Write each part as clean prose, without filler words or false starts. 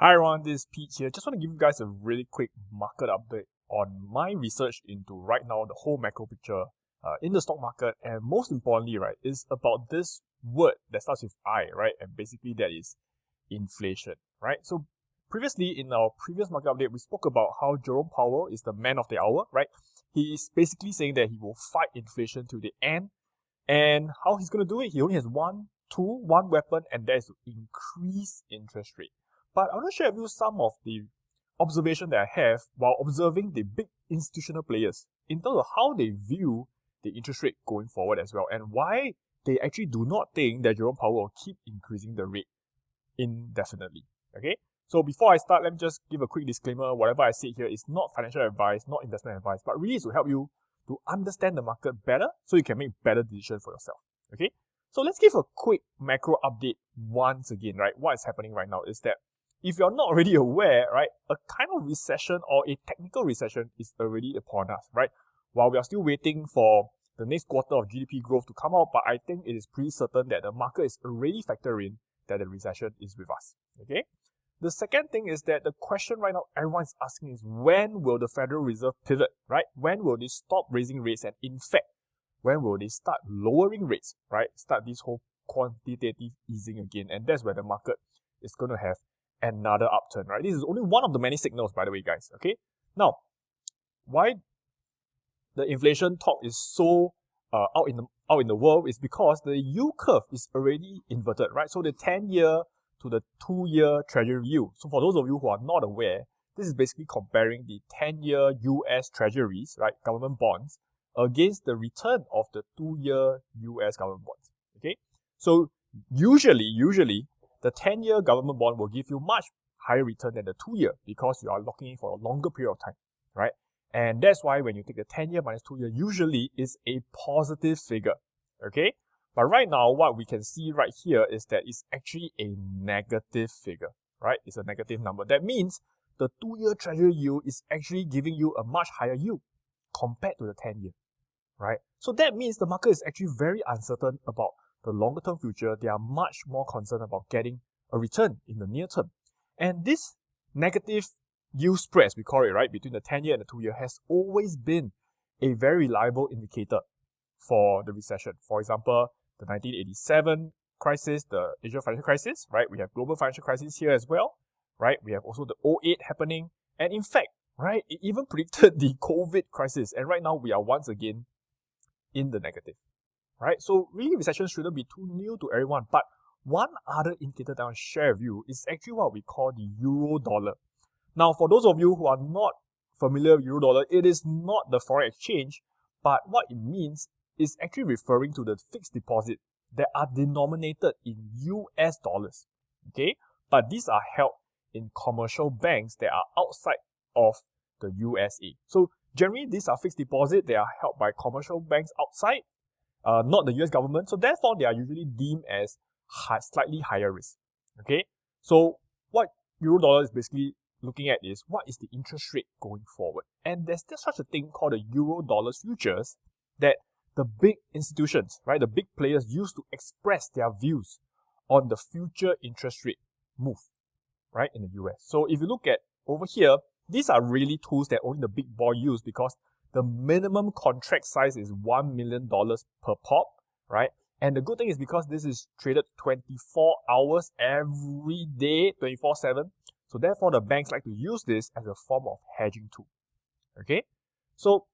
Hi everyone, this is Pete here. Just want to give you guys a really quick market update on my research into right now the whole macro picture in the stock market, and most importantly, right, is about this word that starts with I, right, and basically that is inflation, right? So previously in our previous market update, we spoke about how Jerome Powell is the man of the hour, right? He is basically saying that he will fight inflation to the end, and how he's going to do it, he only has one weapon, and that is to increase interest rate. But I want to share with you some of the observation that I have while observing the big institutional players in terms of how they view the interest rate going forward as well, and why they actually do not think that Jerome Powell will keep increasing the rate indefinitely. Okay? So before I start, let me just give a quick disclaimer. Whatever I say here is not financial advice, not investment advice, but really is to help you to understand the market better so you can make better decisions for yourself. Okay? So let's give a quick macro update once again, right? What is happening right now is that if you're not already aware, right, a kind of recession or a technical recession is already upon us, right? While we are still waiting for the next quarter of GDP growth to come out, but I think it is pretty certain that the market is already factoring that the recession is with us, okay? The second thing is that the question right now everyone is asking is, when will the Federal Reserve pivot, right? When will they stop raising rates, and in fact, when will they start lowering rates, right? Start this whole quantitative easing again, and that's where the market is going to have another upturn, right? This is only one of the many signals, by the way, guys, okay? Now, why the inflation talk is so out in the world is because the yield curve is already inverted, right? So the 10-year to the 2-year treasury yield. So for those of you who are not aware, this is basically comparing the 10-year US treasuries, right, government bonds, against the return of the 2-year US government bonds, okay? So usually, the 10-year government bond will give you much higher return than the 2-year because you are locking in for a longer period of time, right? And that's why when you take the 10-year minus 2-year, usually is a positive figure, okay? But right now, what we can see right here is that it's actually a negative figure, right? It's a negative number. That means the 2-year treasury yield is actually giving you a much higher yield compared to the 10-year, right? So that means the market is actually very uncertain about the longer term future. They are much more concerned about getting a return in the near term. And this negative yield spreads, we call it, right, between the 10-year and the 2-year has always been a very reliable indicator for the recession. For example, the 1987 crisis, the Asian financial crisis, right? We have global financial crisis here as well, right? We have also the 2008 happening. And in fact, right, it even predicted the COVID crisis. And right now we are once again in the negative. Right? So really recession shouldn't be too new to everyone. But one other indicator that I want to share with you is actually what we call the euro dollar. Now, for those of you who are not familiar with euro dollar, it is not the foreign exchange, but what it means is actually referring to the fixed deposit that are denominated in US dollars. Okay? But these are held in commercial banks that are outside of the USA. So generally, these are fixed deposit. They are held by commercial banks outside, not the US government. So therefore, they are usually deemed as slightly higher risk. Okay? So what euro dollar is basically looking at is, what is the interest rate going forward? And there's such a thing called the euro dollar futures that the big institutions, right, the big players use to express their views on the future interest rate move, right, in the US. So if you look at over here, these are really tools that only the big boy use because the minimum contract size is $1 million per pop, right? And the good thing is because this is traded 24 hours every day, 24/7. So therefore, the banks like to use this as a form of hedging tool, okay? So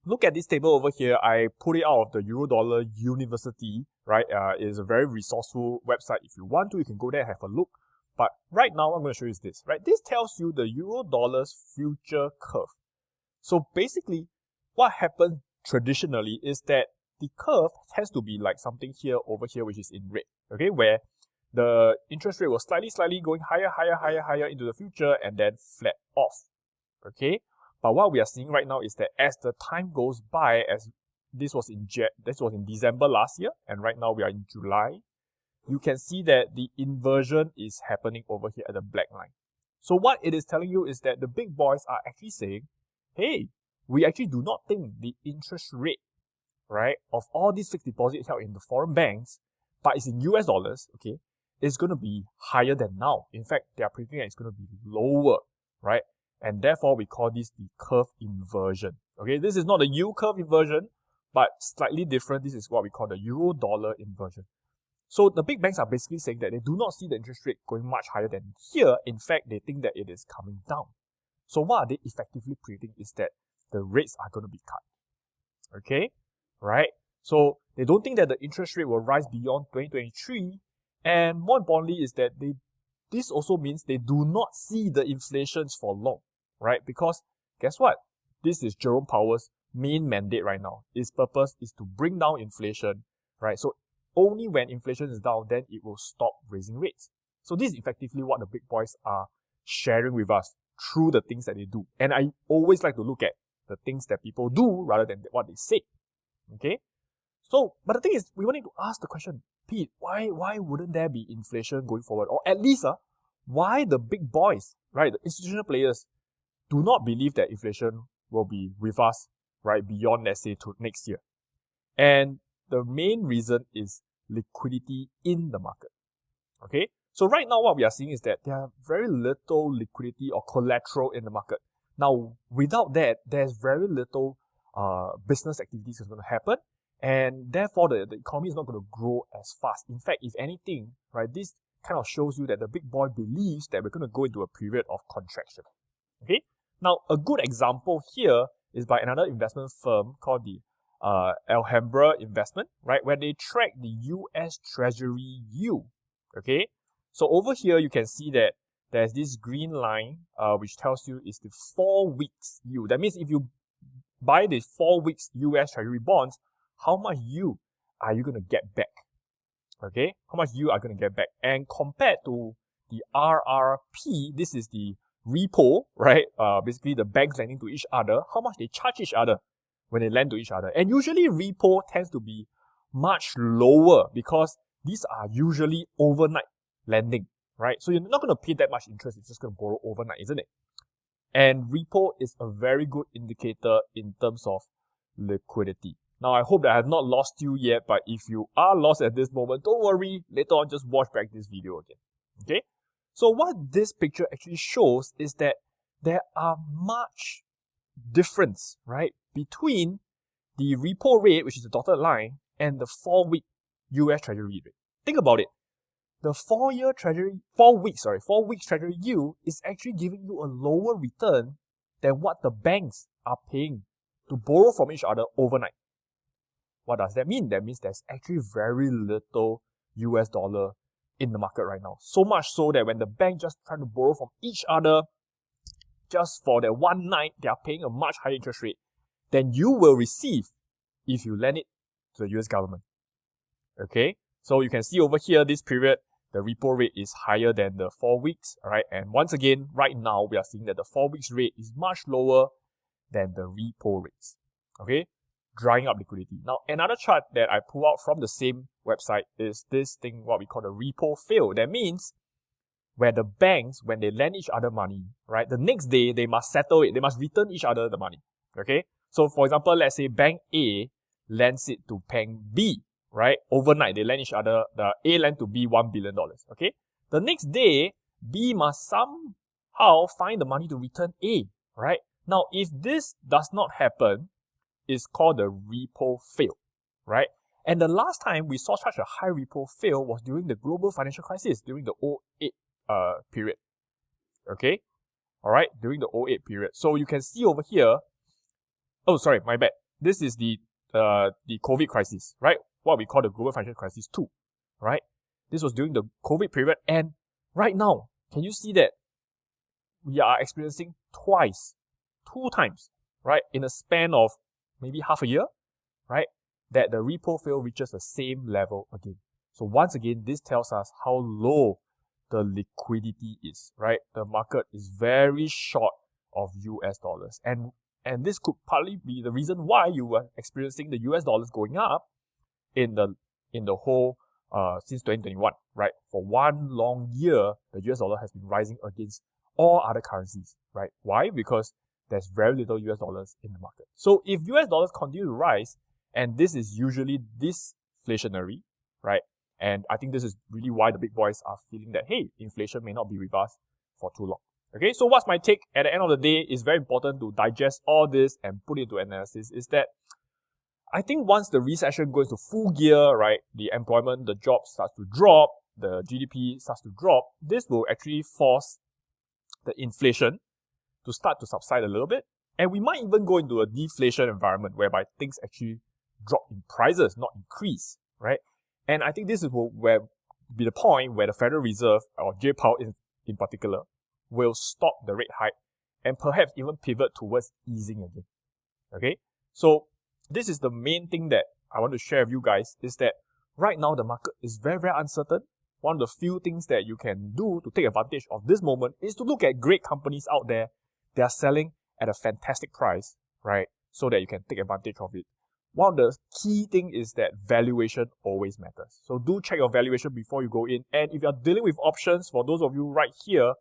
look at this table over here. I put it out of the Eurodollar University, right? It is a very resourceful website. If you want to, you can go there and have a look. But right now, what I'm going to show you is this, right? This tells you the Eurodollar's future curve. So basically, what happens traditionally is that the curve tends to be like something here over here, which is in red, okay? Where the interest rate was slightly going higher into the future and then flat off, okay? But what we are seeing right now is that as the time goes by, as this was in December last year, and right now we are in July, you can see that the inversion is happening over here at the black line. So what it is telling you is that the big boys are actually saying, hey, we actually do not think the interest rate, right, of all these fixed deposits held in the foreign banks, but it's in US dollars, okay, is going to be higher than now. In fact, they are predicting that it's going to be lower, right? And therefore, we call this the curve inversion. Okay, this is not a yield curve inversion, but slightly different. This is what we call the euro-dollar inversion. So the big banks are basically saying that they do not see the interest rate going much higher than here. In fact, they think that it is coming down. So what are they effectively predicting is that the rates are going to be cut. Okay, right? So they don't think that the interest rate will rise beyond 2023. And more importantly is that this also means they do not see the inflations for long, right? Because guess what? This is Jerome Powell's main mandate right now. His purpose is to bring down inflation, right? So only when inflation is down, then it will stop raising rates. So this is effectively what the big boys are sharing with us through the things that they do. And I always like to look at the things that people do rather than what they say. Okay? So, but the thing is, we wanted to ask the question, Pete, why wouldn't there be inflation going forward? Or at least, why the big boys, right, the institutional players, do not believe that inflation will be with us, right, beyond, let's say, to next year? And the main reason is liquidity in the market. Okay? So right now what we are seeing is that there are very little liquidity or collateral in the market. Now, without that, there's very little business activities that's going to happen, and therefore the economy is not going to grow as fast. In fact, if anything, right, this kind of shows you that the big boy believes that we're going to go into a period of contraction. Okay? Now, a good example here is by another investment firm called the Alhambra Investment, right, where they track the US Treasury yield. Okay? So over here, you can see that there's this green line, which tells you is the 4 weeks yield. That means if you buy the 4 weeks US Treasury bonds, how much yield are you going to get back? Okay? How much yield are you going to get back? And compared to the RRP, this is the repo, right? Basically the banks lending to each other, how much they charge each other when they lend to each other. And usually repo tends to be much lower because these are usually overnight lending, right? So you're not going to pay that much interest, it's just going to borrow overnight, isn't it? And repo is a very good indicator in terms of liquidity. Now, I hope that I have not lost you yet, but if you are lost at this moment, don't worry, later on just watch back this video again. Okay? So what this picture actually shows is that there are much difference, right, between the repo rate, which is the dotted line, and the 4 week US Treasury rate. Think about it. The 4 weeks Treasury yield is actually giving you a lower return than what the banks are paying to borrow from each other overnight. What does that mean? That means there's actually very little US dollar in the market right now. So much so that when the bank just trying to borrow from each other just for that one night, they are paying a much higher interest rate than you will receive if you lend it to the US government. Okay? So you can see over here, this period, the repo rate is higher than the 4 weeks, alright? And once again, right now, we are seeing that the 4 weeks rate is much lower than the repo rates. Okay? Drying up liquidity. Now, another chart that I pull out from the same website is this thing, what we call the repo fail. That means where the banks, when they lend each other money, right, the next day, they must settle it. They must return each other the money. Okay? So, for example, let's say Bank A lends it to Bank B, right? Overnight, they lend each other, the A lend to B $1 billion. Okay? The next day, B must somehow find the money to return A, right? Now, if this does not happen, it's called the repo fail, right? And the last time we saw such a high repo fail was during the global financial crisis, during the 2008 period. Okay? Alright, during the 2008 period. So you can see over here, oh sorry, my bad. This is the COVID crisis, right? What we call the global financial crisis 2, right? This was during the COVID period, and right now, can you see that we are experiencing two times, right, in a span of maybe half a year, right, that the repo fail reaches the same level again. So once again, this tells us how low the liquidity is, right? The market is very short of US dollars. And this could partly be the reason why you were experiencing the US dollars going up in the whole since 2021, right? For one long year, the US dollar has been rising against all other currencies, right? Why? Because there's very little US dollars in the market. So if US dollars continue to rise, and this is usually disinflationary, right? And I think this is really why the big boys are feeling that, hey, inflation may not be with us for too long. Okay, so what's my take? At the end of the day, it's very important to digest all this and put it into analysis, is that I think once the recession goes to full gear, right, the employment, the jobs starts to drop, the GDP starts to drop, this will actually force the inflation to start to subside a little bit. And we might even go into a deflation environment whereby things actually drop in prices, not increase, right? And I think this is where be the point where the Federal Reserve, or J. Powell in particular, will stop the rate hike and perhaps even pivot towards easing again. Okay? So this is the main thing that I want to share with you guys, is that right now the market is very, very uncertain. One of the few things that you can do to take advantage of this moment is to look at great companies out there. They are selling at a fantastic price, right? So that you can take advantage of it. One of the key things is that valuation always matters. So do check your valuation before you go in. And if you're dealing with options, for those of you right here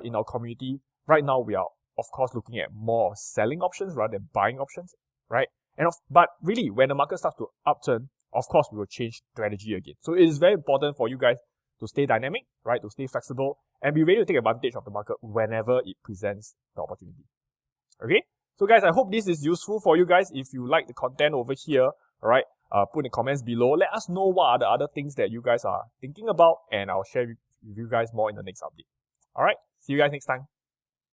in our community, right now we are, of course, looking at more selling options rather than buying options, right? But really, when the market starts to upturn, of course, we will change strategy again. So it is very important for you guys to stay dynamic, right? To stay flexible and be ready to take advantage of the market whenever it presents the opportunity. Okay? So guys, I hope this is useful for you guys. If you like the content over here, alright, put in the comments below. Let us know what are the other things that you guys are thinking about, and I'll share with you guys more in the next update. Alright, see you guys next time.